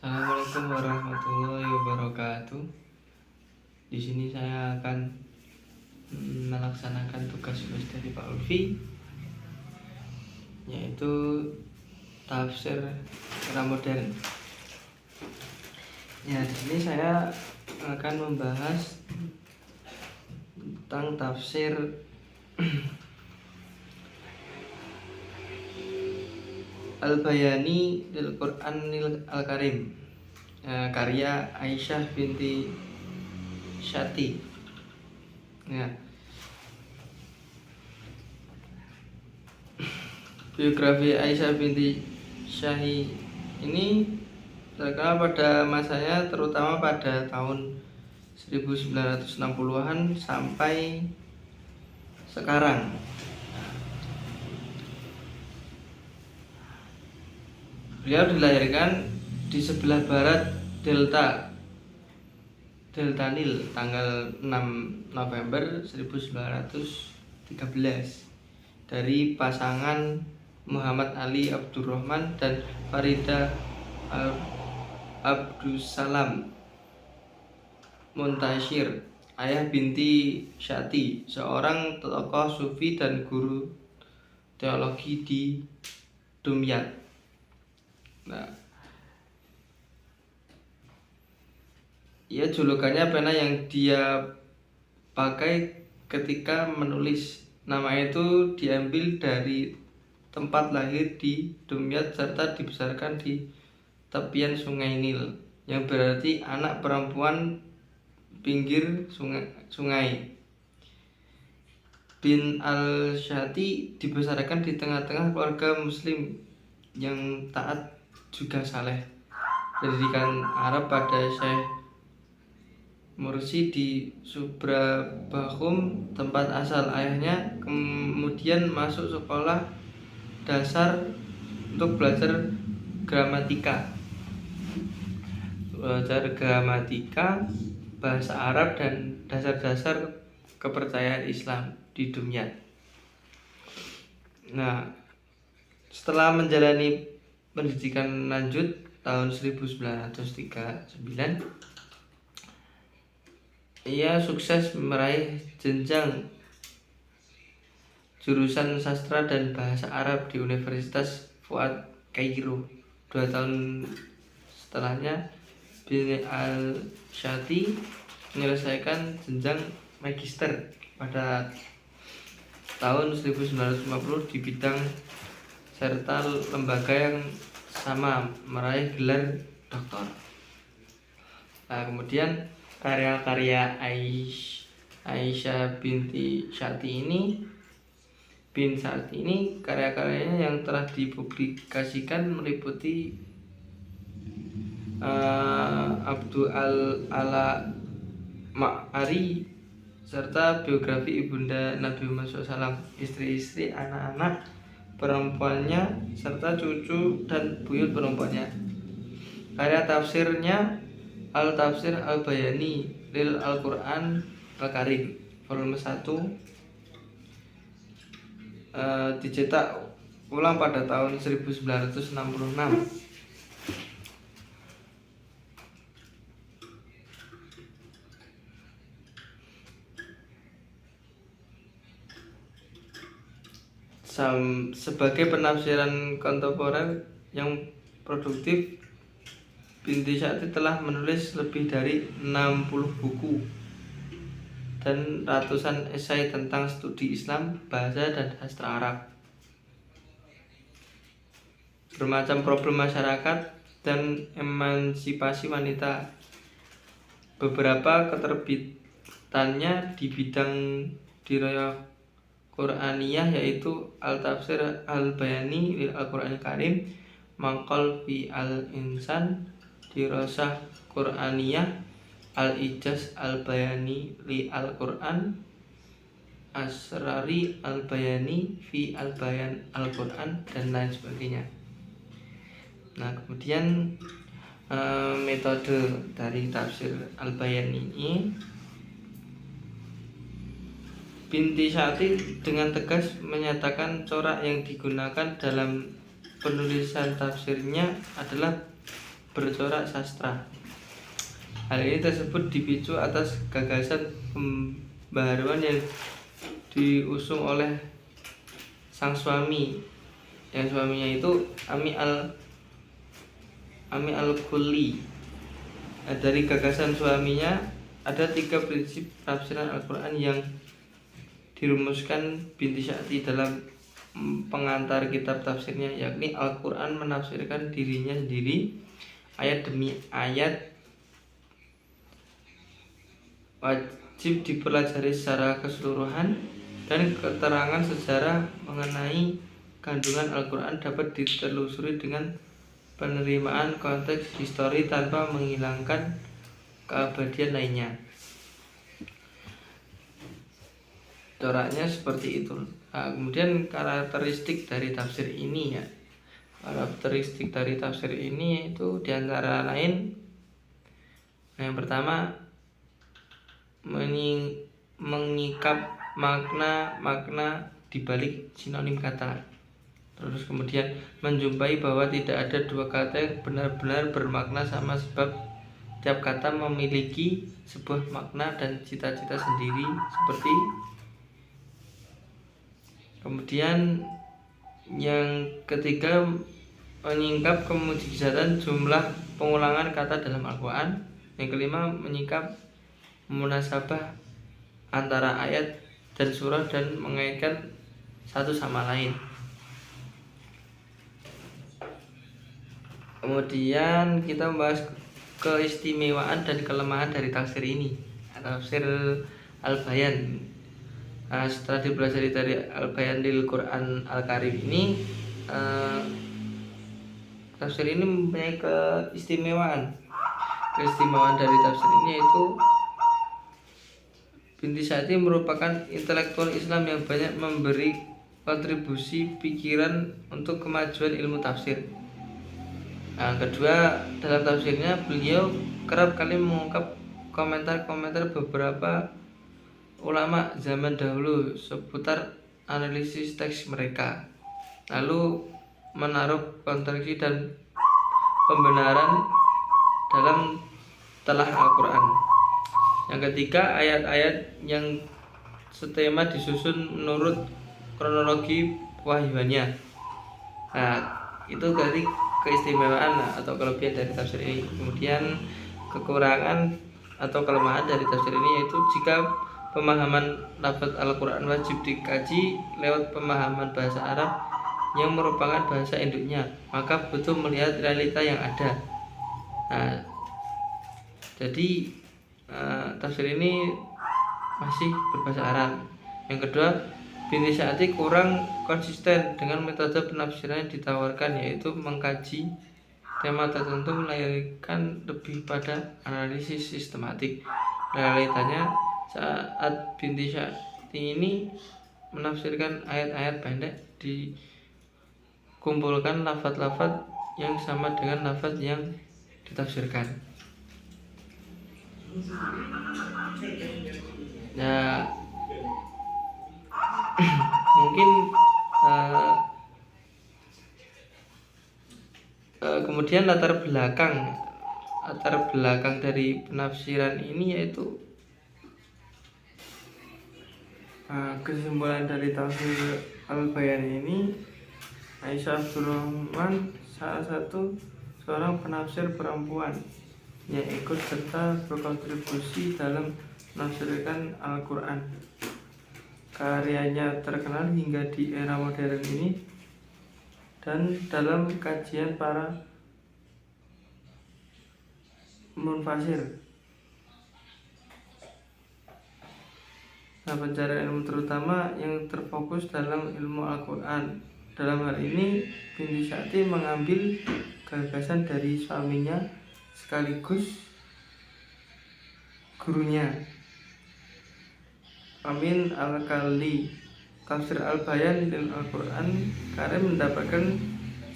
Assalamualaikum warahmatullahi wabarakatuh. Di sini saya akan melaksanakan tugas dari Pak Lutfi, yaitu tafsir era modern. Ya, di sini saya akan membahas tentang tafsir Al-Bayani lil Qur'anil Al-Karim, karya Aisyah binti Syati. Ya. Biografi Aisyah binti Syahi ini terkenal pada masanya, terutama pada tahun 1960-an sampai sekarang. Beliau dilahirkan di sebelah barat Delta Nil tanggal 6 November 1913 dari pasangan Muhammad Ali Abdurrahman dan Farida Abdussalam Muntashir, ayah binti Syati, seorang tokoh sufi dan guru teologi di Dumyat. Nah, ya, julukannya pena yang dia pakai ketika menulis nama itu diambil dari tempat lahir di Dumyat serta dibesarkan di tepian sungai Nil, yang berarti anak perempuan pinggir sungai. Bin al-Syati dibesarkan di tengah-tengah keluarga muslim yang taat juga saleh. Pendidikan Arab pada Syekh Mursi di Subrabahum, tempat asal ayahnya, kemudian masuk sekolah dasar untuk belajar gramatika, bahasa Arab dan dasar-dasar kepercayaan Islam di Dumyat. Nah, setelah menjalani pendidikan lanjut tahun 1939, ia sukses meraih jenjang jurusan sastra dan bahasa Arab di Universitas Fuad Kairo. 2 tahun setelahnya, Bin al-Syati menyelesaikan jenjang magister pada tahun 1950 di bidang serta lembaga yang sama meraih gelar doktor. Nah, kemudian karya-karya Aisyah binti Syati ini karya-karyanya yang telah dipublikasikan meliputi Abdul Ala Ma'ari serta biografi ibunda Nabi Muhammad SAW, istri-istri, anak-anak perempuannya, serta cucu dan buyut perempuannya. Karya tafsirnya Al-Tafsir Al-Bayani lil Al-Qur'an Al-Karim, volume 1, dicetak ulang pada tahun 1966. Sebagai penafsiran kontemporer yang produktif, Binti Syati telah menulis lebih dari 60 buku dan ratusan esai tentang studi Islam, bahasa dan sastra Arab, bermacam problem masyarakat dan emansipasi wanita. Beberapa keterbitannya di bidang dirayah Qur'aniyah yaitu Al-Tafsir Al-Bayani lil Al-Qur'anil Karim, Maqal fi Al-Insan, Dirasah Qur'aniyah, Al-Ijaz Al-Bayani li Al-Qur'an, Asrari Al-Bayani fi Al-Bayan Al-Qur'an, dan lain sebagainya. Nah, kemudian metode dari tafsir Al-Bayan ini, Binti Syati dengan tegas menyatakan corak yang digunakan dalam penulisan tafsirnya adalah bercorak sastra. Hal ini tersebut dipicu atas gagasan pembaharuan yang diusung oleh sang suami, yang suaminya itu Ami al-Kulli. Dari gagasan suaminya ada 3 prinsip penafsiran Al-Quran yang dirumuskan Binti Sya'ti dalam pengantar kitab tafsirnya, yakni Al-Quran menafsirkan dirinya sendiri ayat demi ayat, wajib dipelajari secara keseluruhan, dan keterangan sejarah mengenai kandungan Al-Quran dapat ditelusuri dengan penerimaan konteks histori tanpa menghilangkan keabadian lainnya. Coraknya seperti itu. Nah, kemudian karakteristik dari tafsir ini ya. Karakteristik dari tafsir ini itu diantara lain, yang pertama mengikap makna dibalik sinonim kata. Terus kemudian menjumpai bahwa tidak ada 2 kata yang benar-benar bermakna sama, sebab tiap kata memiliki sebuah makna dan cita-cita sendiri. Seperti kemudian yang ketiga, menyingkap kemujizatan jumlah pengulangan kata dalam Al-Quran. Yang kelima, menyingkap munasabah antara ayat dan surah dan mengaitkan satu sama lain. Kemudian kita membahas keistimewaan dan kelemahan dari tafsir ini, tafsir Al-Bayan. Nah, setelah dipelajari dari Al-Bayan lil Quran Al-Karim ini, tafsir ini mempunyai keistimewaan. Keistimewaan dari tafsir ini yaitu Binti Sya'ti merupakan intelektual Islam yang banyak memberi kontribusi pikiran untuk kemajuan ilmu tafsir. Nah, kedua, dalam tafsirnya beliau kerap kali mengungkap komentar-komentar beberapa ulama zaman dahulu seputar analisis teks mereka, lalu menaruh kontradiksi dan pembenaran dalam telah Al-Quran. Yang ketiga, ayat-ayat yang setema disusun menurut kronologi wahyuannya. Nah, itu dari keistimewaan atau kelebihan dari tafsir ini. Kemudian kekurangan atau kelemahan dari tafsir ini yaitu jika pemahaman lafaz Al-Quran wajib dikaji lewat pemahaman bahasa Arab yang merupakan bahasa induknya, maka butuh melihat realita yang ada. Nah, jadi tafsir ini masih berbahasa Arab. Yang kedua, Binti Sya'ti kurang konsisten dengan metode penafsiran yang ditawarkan, yaitu mengkaji tema tertentu melainkan lebih pada analisis sistematik. Realitanya saat Binti Sya'ti ini menafsirkan ayat-ayat pendek, dikumpulkan lafaz-lafaz yang sama dengan lafaz yang ditafsirkan. Ya, mungkin kemudian latar belakang dari penafsiran ini yaitu kesimpulan dari tafsir Al-Bayan ini, Aisyah Abdurrahman salah satu seorang penafsir perempuan yang ikut serta berkontribusi dalam menafsirkan Al-Quran. Karyanya terkenal hingga di era modern ini, dan dalam kajian para munfasir. Nah, pencarian ilmu terutama yang terfokus dalam ilmu Al-Quran. Dalam hal ini, Binti Sya'ti mengambil gagasan dari suaminya sekaligus gurunya, Amin Al-Kalli. Tafsir Al-Bayan lil Al-Quran Karim mendapatkan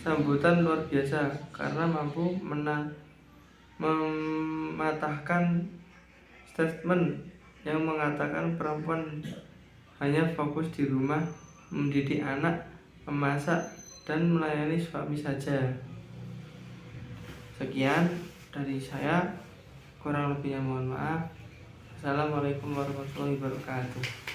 sambutan luar biasa karena mampu mematahkan statement yang mengatakan perempuan hanya fokus di rumah, mendidik anak, memasak, dan melayani suami saja. Sekian dari saya, kurang lebihnya mohon maaf. Assalamualaikum warahmatullahi wabarakatuh.